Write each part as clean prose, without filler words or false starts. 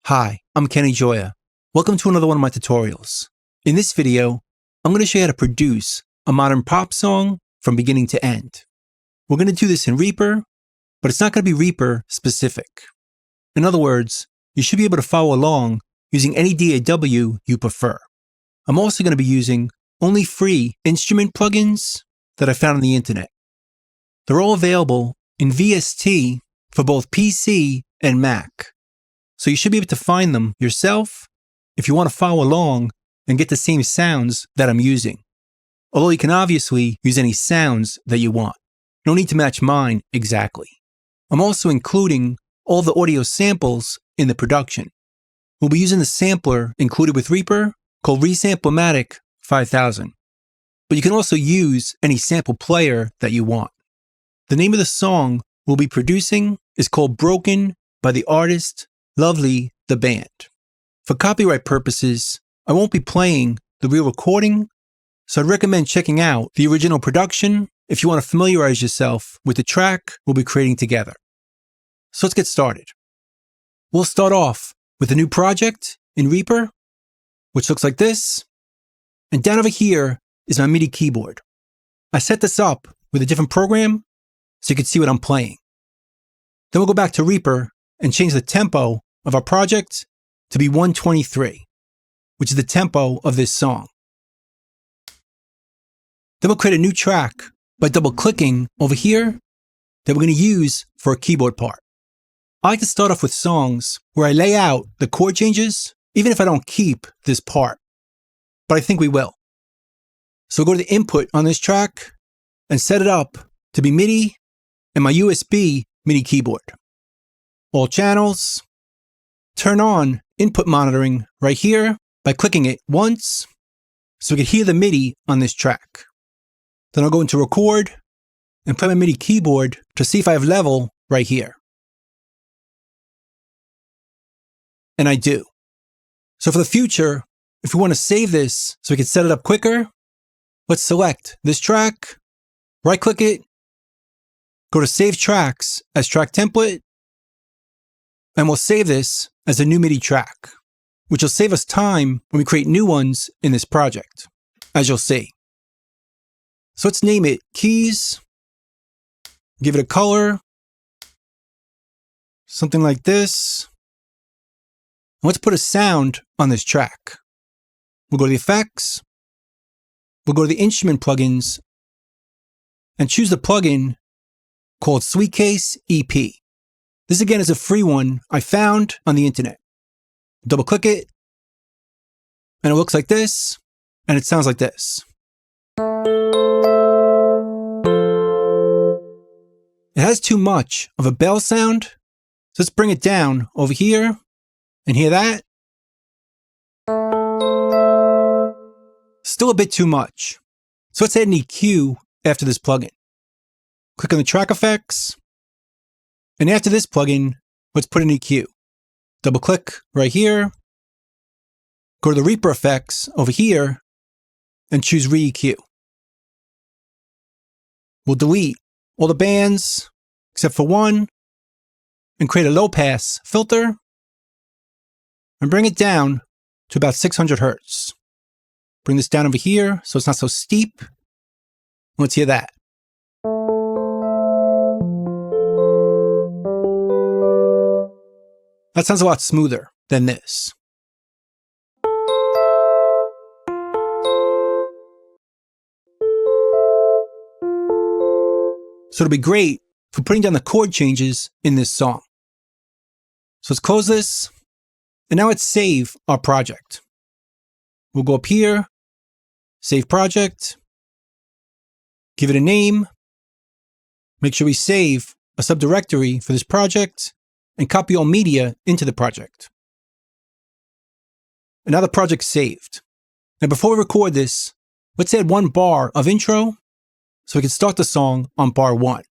Hi, I'm Kenny Gioia. Welcome to another one of my tutorials. In this video, I'm going to show you how to produce a modern pop song from beginning to end. We're going to do this in Reaper, but it's not going to be Reaper specific. In other words, you should be able to follow along using any DAW you prefer. I'm also going to be using only free instrument plugins that I found on the internet. They're all available in VST for both PC and Mac. So you should be able to find them yourself if you want to follow along and get the same sounds that I'm using. Although you can obviously use any sounds that you want. No need to match mine exactly. I'm also including all the audio samples in the production. We'll be using the sampler included with Reaper called Resamplematic 5000. But you can also use any sample player that you want. The name of the song we'll be producing is called Broken by the artist Lovely the Band. For copyright purposes, I won't be playing the real recording, so I'd recommend checking out the original production if you want to familiarize yourself with the track we'll be creating together. So let's get started. We'll start off with a new project in Reaper, which looks like this. And down over here is my MIDI keyboard. I set this up with a different program so you can see what I'm playing. Then we'll go back to Reaper and change the tempo of our project to be 123, which is the tempo of this song. Then we'll create a new track by double-clicking over here that we're going to use for a keyboard part. I like to start off with songs where I lay out the chord changes, even if I don't keep this part, but I think we will. So we'll go to the input on this track and set it up to be MIDI and my USB MIDI keyboard. All channels, turn on input monitoring right here by clicking it once so we can hear the MIDI on this track. Then I'll go into record and play my MIDI keyboard to see if I have level right here. And I do. So for the future, if we want to save this so we can set it up quicker, let's select this track, right click it, go to Save Tracks as Track Template, and we'll save this as a new MIDI track, which will save us time when we create new ones in this project, as you'll see. So let's name it Keys, give it a color, something like this. And let's put a sound on this track. We'll go to the effects, we'll go to the instrument plugins, and choose the plugin called Sweetcase EP. This again is a free one I found on the internet. Double click it, and it looks like this, and it sounds like this. It has too much of a bell sound, so let's bring it down over here, and hear that? Still a bit too much. So let's add an EQ after this plugin. Click on the track effects, and after this plugin, let's put an EQ. Double click right here, go to the Reaper effects over here, and choose Re-EQ. We'll delete all the bands except for one, and create a low pass filter, and bring it down to about 600 Hertz. Bring this down over here so it's not so steep. Let's hear that. That sounds a lot smoother than this. So it'll be great for putting down the chord changes in this song. So let's close this, and now let's save our project. We'll go up here, Save Project, give it a name, make sure we save a subdirectory for this project, and copy all media into the project. And now the project's saved. Now before we record this, let's add one bar of intro so we can start the song on bar 1.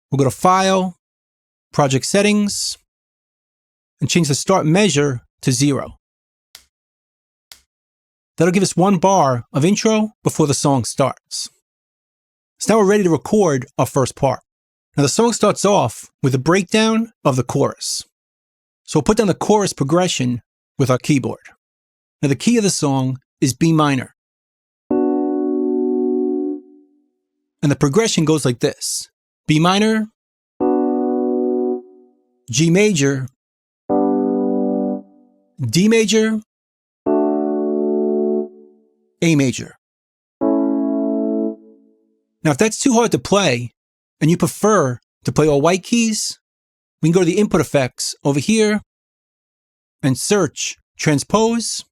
We'll go to File, Project Settings, and change the start measure to 0. That'll give us one bar of intro before the song starts. So now we're ready to record our first part. Now the song starts off with a breakdown of the chorus. So we'll put down the chorus progression with our keyboard. Now the key of the song is B minor. And the progression goes like this: B minor, G major, D major, A major. Now if that's too hard to play, and you prefer to play all white keys, we can go to the input effects over here and search transpose,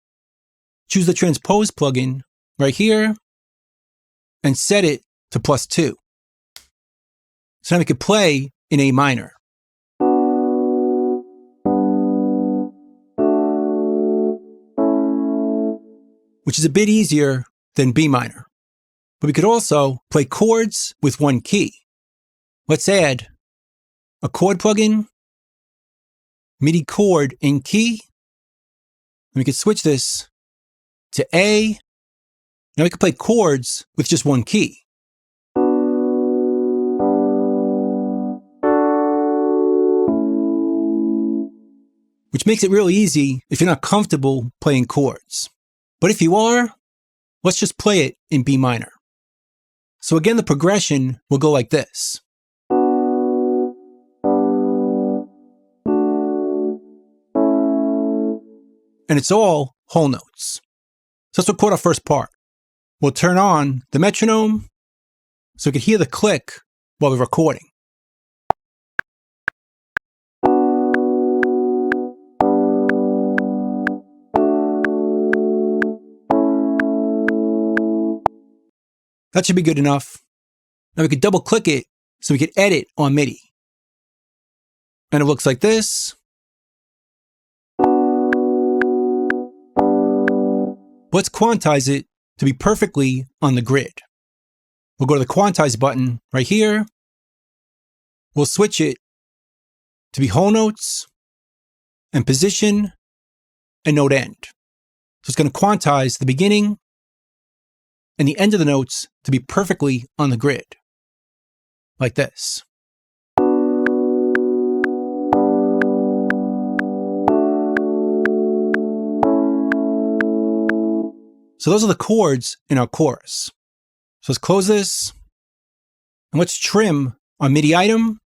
choose the transpose plugin right here, and set it to +2. So now we could play in A minor. Which is a bit easier than B minor. But we could also play chords with one key. Let's add a chord plugin, MIDI chord in key, and we could switch this to A. Now we can play chords with just one key. Which makes it really easy if you're not comfortable playing chords. But if you are, let's just play it in B minor. So again, the progression will go like this. And it's all whole notes. So let's record our first part. We'll turn on the metronome so we can hear the click while we're recording. That should be good enough. Now we could double click it so we could edit on MIDI. And it looks like this. Let's quantize it to be perfectly on the grid. We'll go to the quantize button right here. We'll switch it to be whole notes and position and note end. So it's going to quantize the beginning and the end of the notes to be perfectly on the grid, like this. So those are the chords in our chorus. So let's close this, and let's trim our MIDI item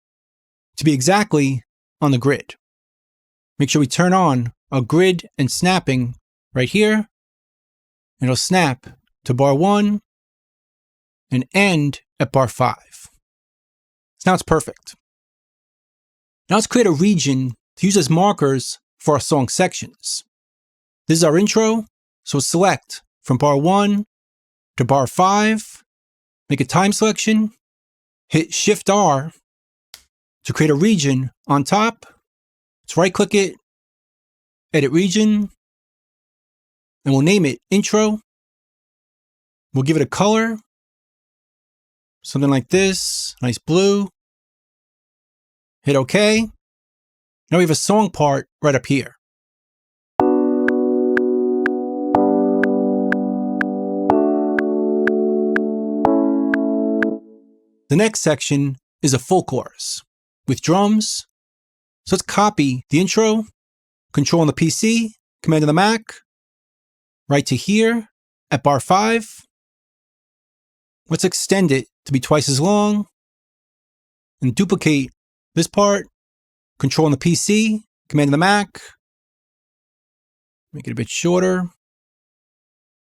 to be exactly on the grid. Make sure we turn on our grid and snapping right here, and it'll snap to bar 1 and end at bar 5. So now it's perfect. Now let's create a region to use as markers for our song sections. This is our intro, so select from bar 1 to bar 5, make a time selection, hit Shift R to create a region on top. Let's right click it, edit region, and we'll name it intro. We'll give it a color, something like this, nice blue. Hit OK. Now we have a song part right up here. The next section is a full chorus with drums. So let's copy the intro, Control on the PC, Command on the Mac, right to here at bar 5. Let's extend it to be twice as long and duplicate this part, Control on the PC, Command on the Mac, make it a bit shorter.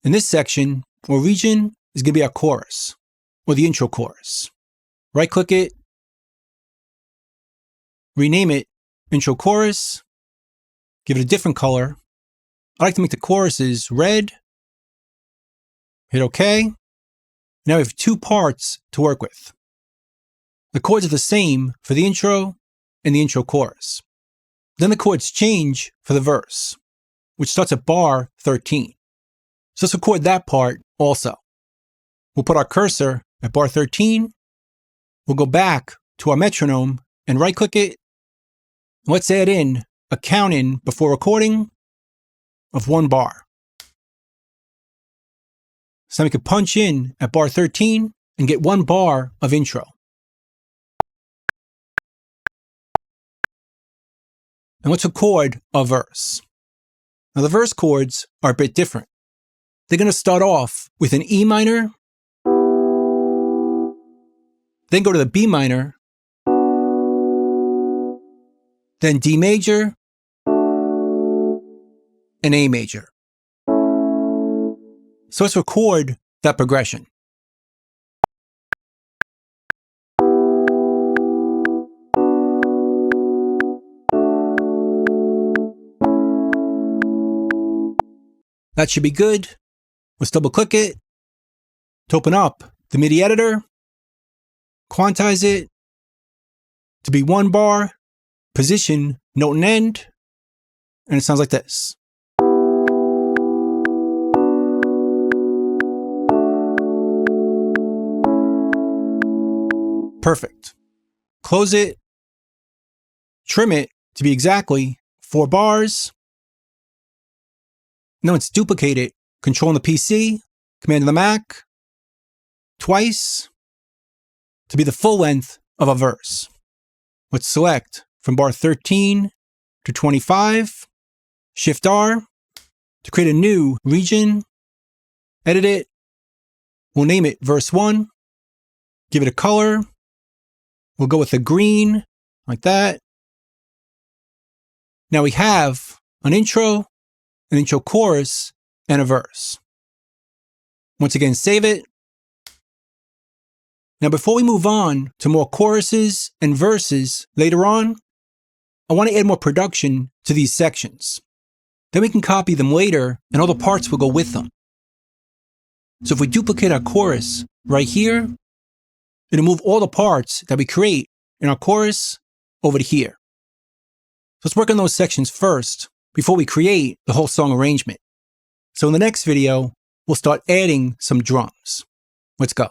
In this section or region is going to be our chorus or the intro chorus. Right click it, rename it intro chorus, give it a different color. I like to make the choruses red. Hit OK. Now we have two parts to work with. The chords are the same for the intro and the intro chorus. Then the chords change for the verse, which starts at bar 13. So let's record that part also. We'll put our cursor at bar 13. We'll go back to our metronome and right click it. Let's add in a count in before recording of 1 bar. So we can punch in at bar 13 and get 1 bar of intro. And let's record a verse. Now the verse chords are a bit different. They're going to start off with an E minor, then go to the B minor, then D major, and A major. So let's record that progression. That should be good. Let's double click it to open up the MIDI editor, quantize it to be 1 bar, position, note and end, and it sounds like this. Perfect. Close it, trim it to be exactly 4 bars. Now let's duplicate it, Control on the PC, Command on the Mac, twice, to be the full length of a verse. Let's select from bar 13 to 25, Shift R, to create a new region, edit it, we'll name it verse 1, give it a color, we'll go with a green, like that. Now we have an intro chorus, and a verse. Once again, save it. Now, before we move on to more choruses and verses later on, I want to add more production to these sections. Then we can copy them later, and all the parts will go with them. So if we duplicate our chorus right here, it'll move all the parts that we create in our chorus over to here. So let's work on those sections first, before we create the whole song arrangement. So in the next video, we'll start adding some drums. Let's go.